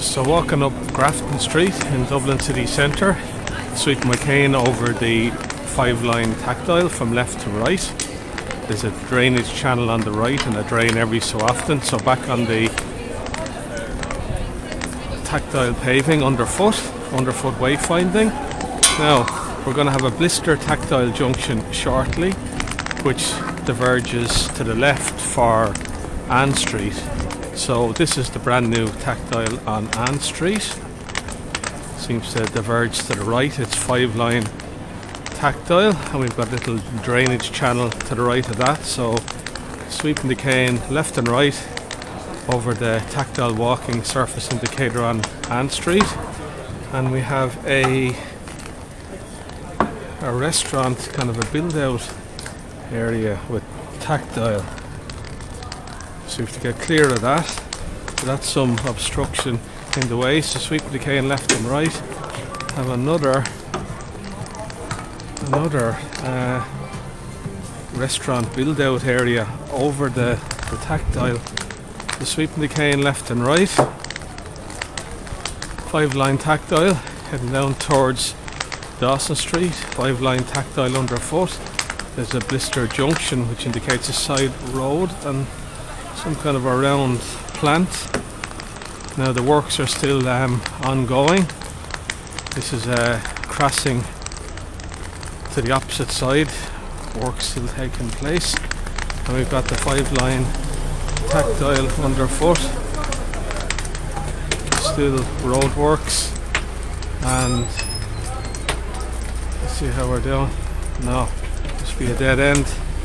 So walking up Grafton Street in Dublin City Centre, sweeping my cane over the 5-line tactile from left to right. There's a drainage channel on the right and a drain every so often. So back on the tactile paving underfoot wayfinding. Now we're going to have a blister tactile junction shortly, which diverges to the left for Ann Street. So this is the brand new tactile on Ann Street. Seems to diverge to the right. It's 5-line tactile, and we've got a little drainage channel to the right of that. So sweeping the cane left and right over the tactile walking surface indicator on Ann Street, and we have a restaurant, kind of a build out area with tactile. So we have to get clear of that. That's some obstruction in the way. So sweeping the cane left and right. Have another restaurant build out area over the tactile. So sweeping the cane left and right. 5-line tactile heading down towards Dawson Street. 5-line tactile underfoot. There's a blister junction which indicates a side road and some kind of a round plant. Now the works are still ongoing. This is crossing to the opposite side. Work still taking place. And we've got the 5-line tactile underfoot. Still road works. And let's see how we're doing. No, must be a dead end.